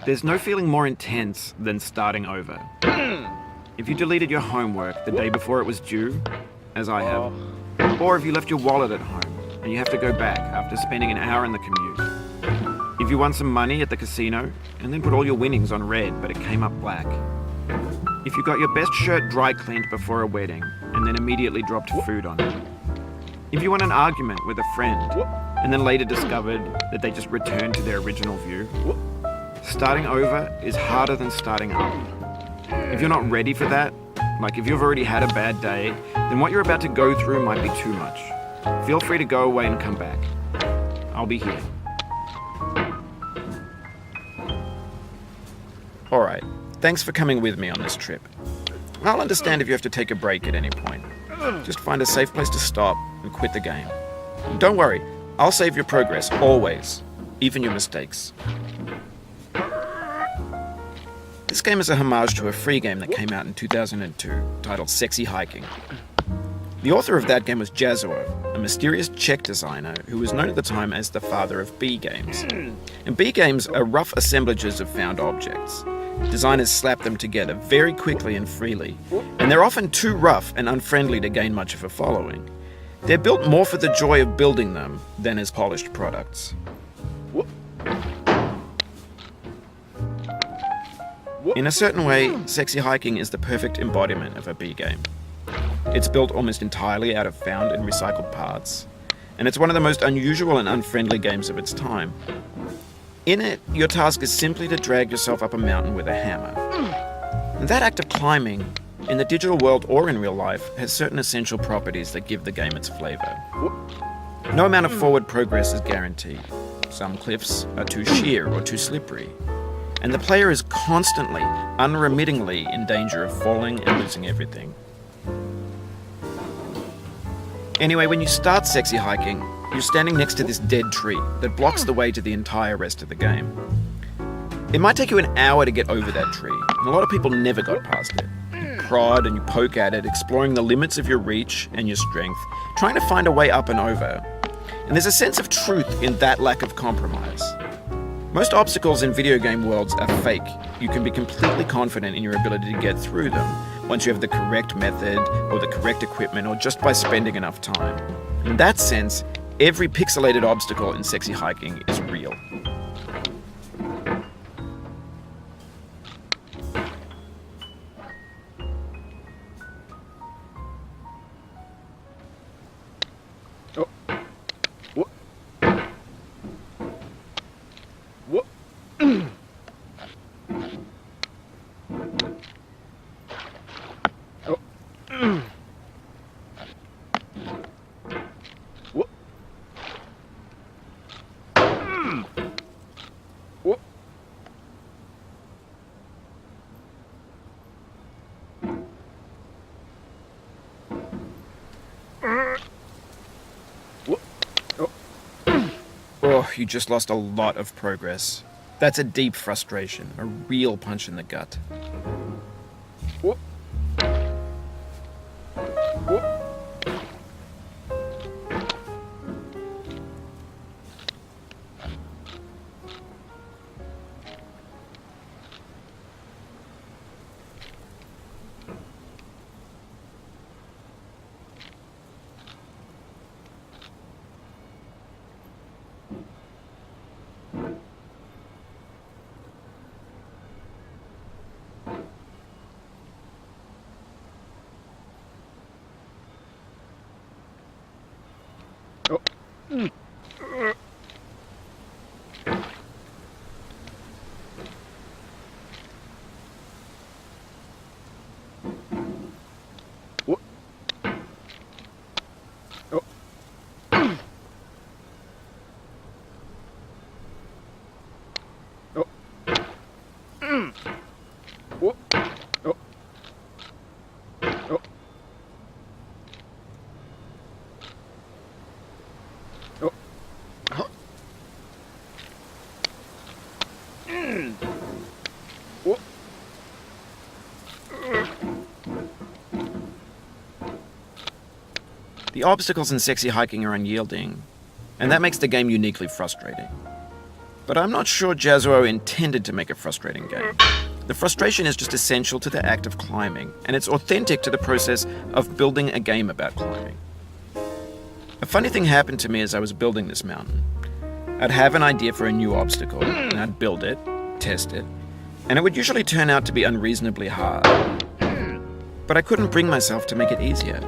There's no feeling more intense than starting over. If you deleted your homework the day before it was due, as I have, or if you left your wallet at home and you have to go back after spending an hour in the commute. If you won some money at the casino and then put all your winnings on red but it came up black. If you got your best shirt dry cleaned before a wedding and then immediately dropped food on it. If you won an argument with a friend and then later discovered that they just returned to their original view. Starting over is harder than starting up. If you're not ready for that, like if you've already had a bad day, then what you're about to go through might be too much. Feel free to go away and come back. I'll be here. Alright, thanks for coming with me on this trip. I'll understand if you have to take a break at any point. Just find a safe place to stop and quit the game. And don't worry, I'll save your progress, always. Even your mistakes. This game is a homage to a free game that came out in 2002, titled Sexy Hiking. The author of that game was Jaydens, a mysterious Czech designer who was known at the time as the father of B games. And B games are rough assemblages of found objects. Designers slap them together very quickly and freely, and they're often too rough and unfriendly to gain much of a following. They're built more for the joy of building them than as polished products. In a certain way, Sexy Hiking is the perfect embodiment of a B game. It's built almost entirely out of found and recycled parts, and it's one of the most unusual and unfriendly games of its time. In it, your task is simply to drag yourself up a mountain with a hammer. And that act of climbing, in the digital world or in real life, has certain essential properties that give the game its flavor. No amount of forward progress is guaranteed. Some cliffs are too sheer or too slippery. And the player is constantly, unremittingly in danger of falling and losing everything. Anyway, when you start Sexy Hiking, you're standing next to this dead tree that blocks the way to the entire rest of the game. It might take you an hour to get over that tree, and a lot of people never got past it. You prod and you poke at it, exploring the limits of your reach and your strength, trying to find a way up and over. And there's a sense of truth in that lack of compromise. Most obstacles in video game worlds are fake. You can be completely confident in your ability to get through them once you have the correct method or the correct equipment or just by spending enough time. In that sense, every pixelated obstacle in Sexy Hiking is real. Oh, you just lost a lot of progress. That's a deep frustration, a real punch in the gut. The obstacles in sexy hiking are unyielding, and that makes the game uniquely frustrating. But I'm not sure Jaydens intended to make a frustrating game. The frustration is just essential to the act of climbing, and it's authentic to the process of building a game about climbing. A funny thing happened to me as I was building this mountain. I'd have an idea for a new obstacle, and I'd build it, test it, and it would usually turn out to be unreasonably hard. But I couldn't bring myself to make it easier.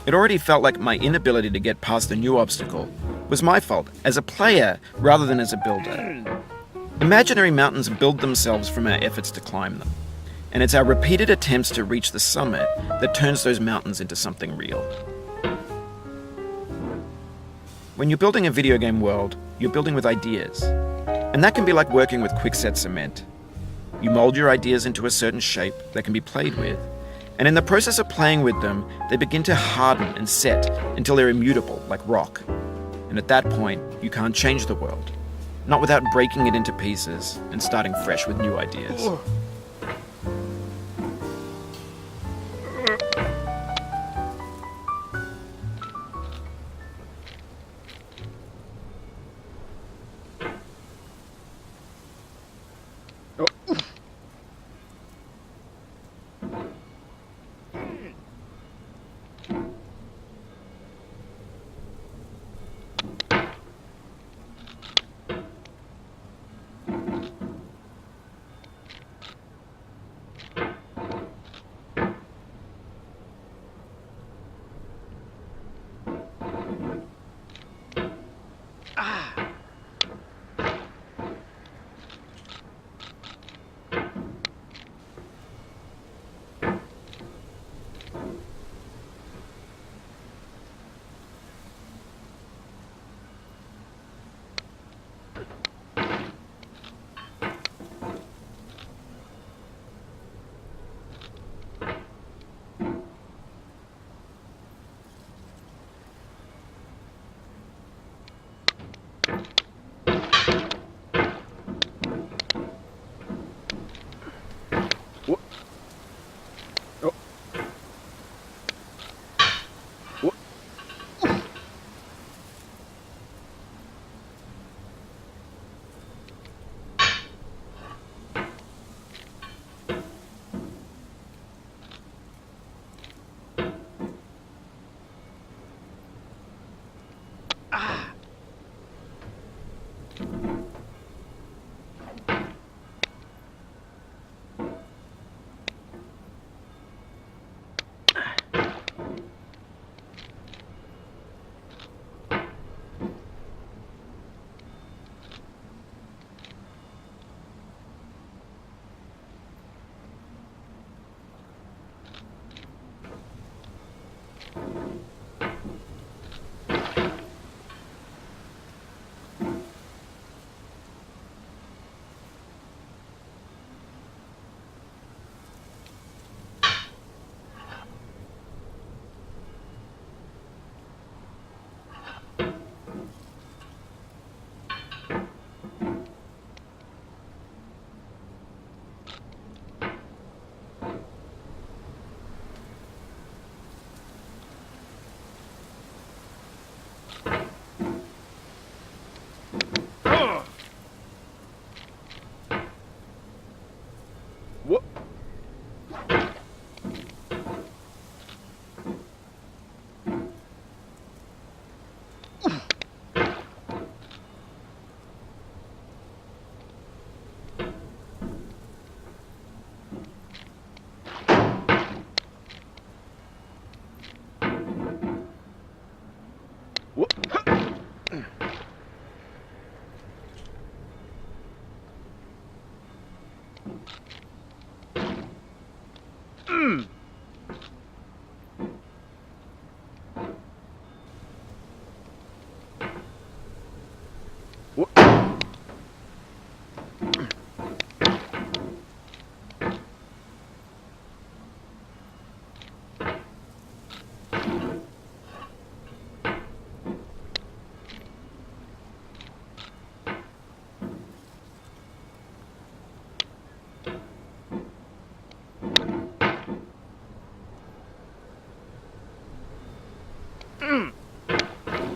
It already felt like my inability to get past the new obstacle was my fault as a player rather than as a builder. Imaginary mountains build themselves from our efforts to climb them, and it's our repeated attempts to reach the summit that turns those mountains into something real. When you're building a video game world, you're building with ideas, and that can be like working with quickset cement. You mold your ideas into a certain shape that can be played with, and in the process of playing with them, they begin to harden and set until they're immutable, like rock. And at that point, you can't change the world, not without breaking it into pieces and starting fresh with new ideas.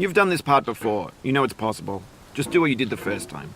You've done this part before. You know it's possible. Just do what you did the first time.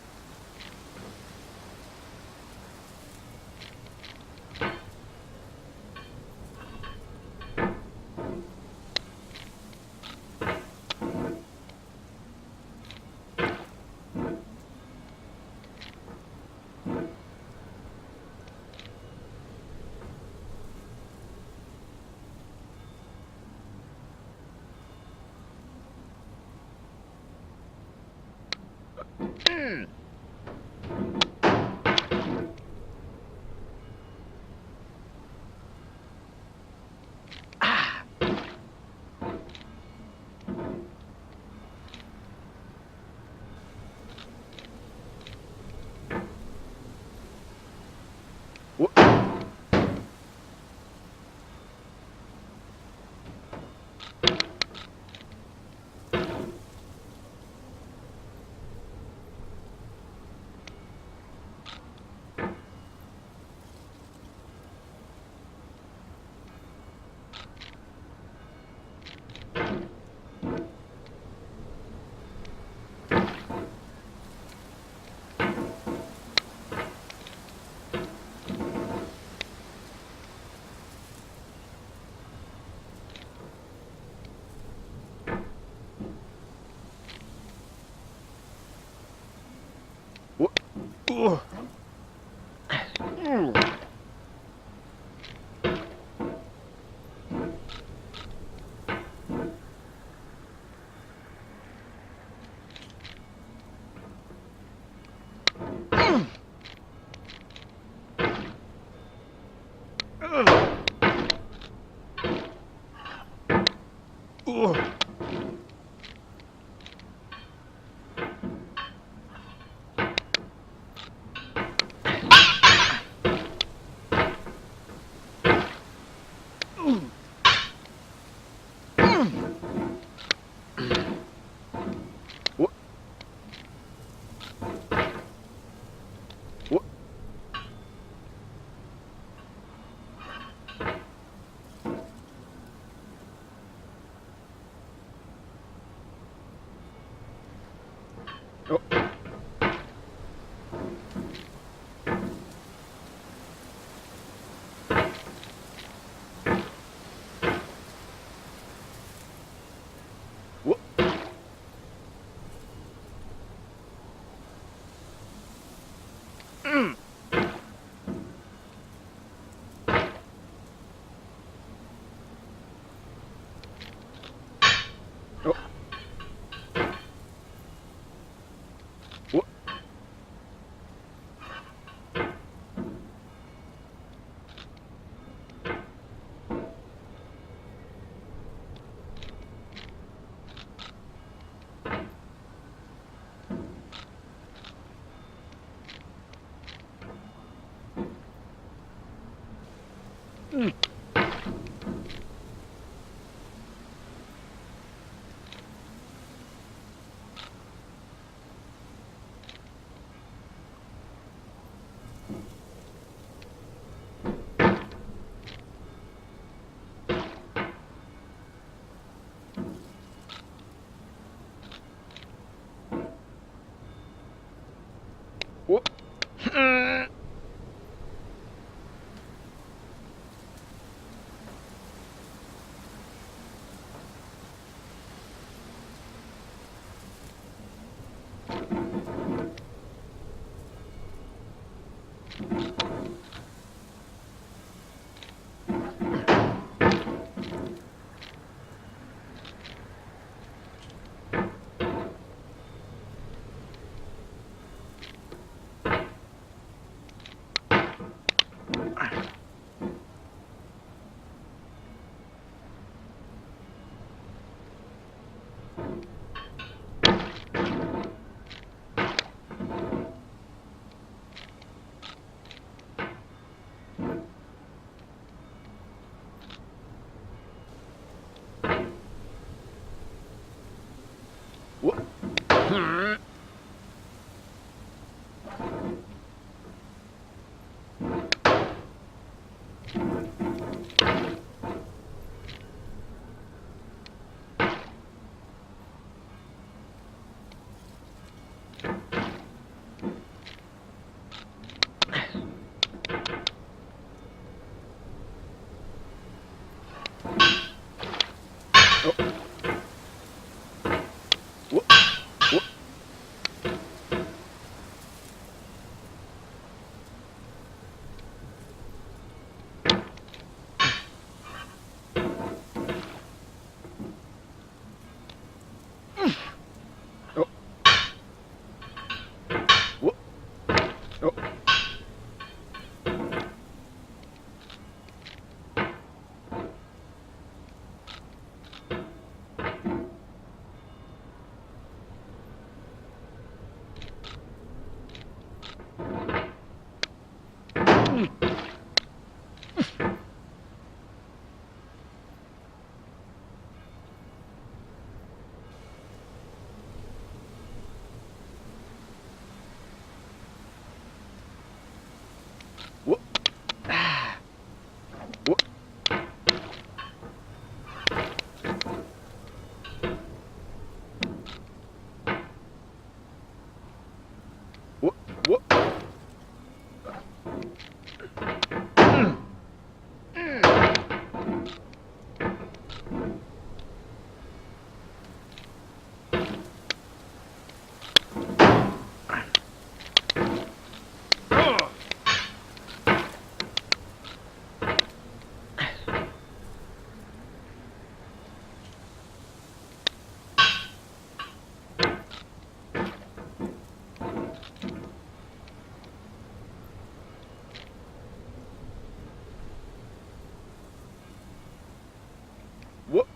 Whoop.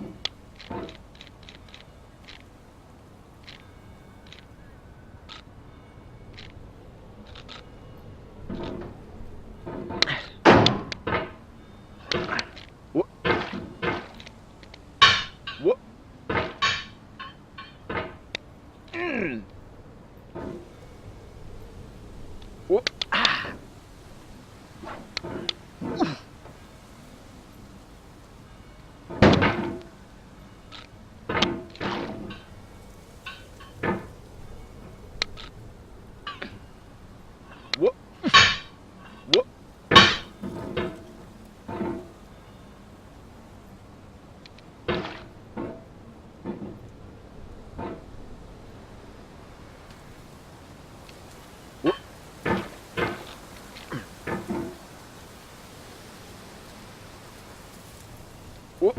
Whoop. Whoop. Ah. Whoop. Whoop. Whoop. Whoop.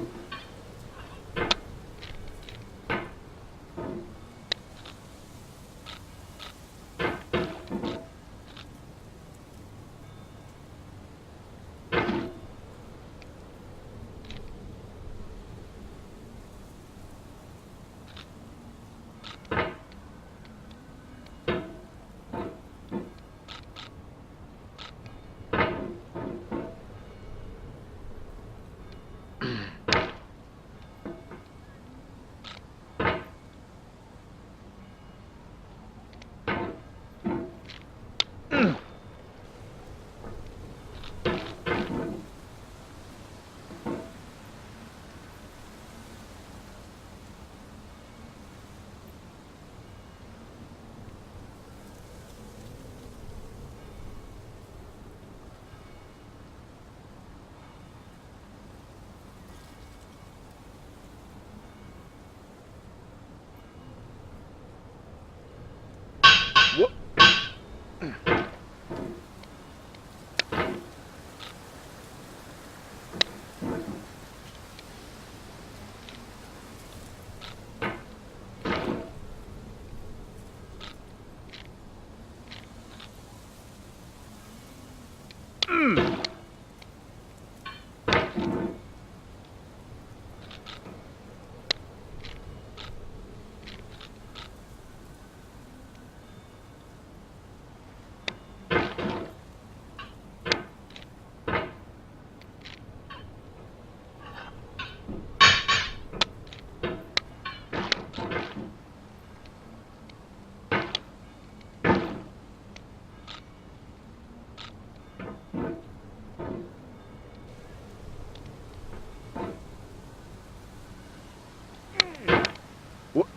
Whoop.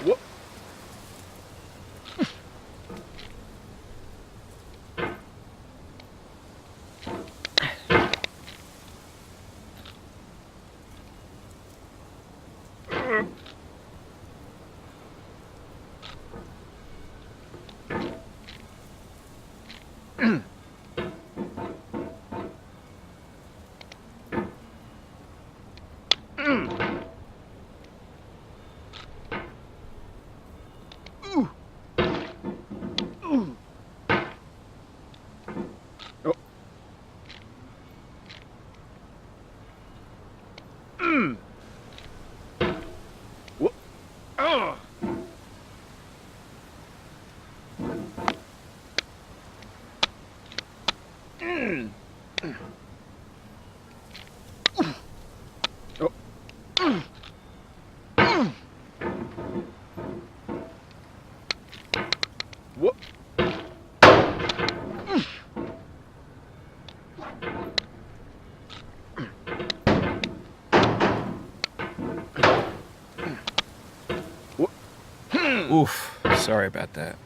Whoop. Whoop. Oh. Whoop. Oof, sorry about that.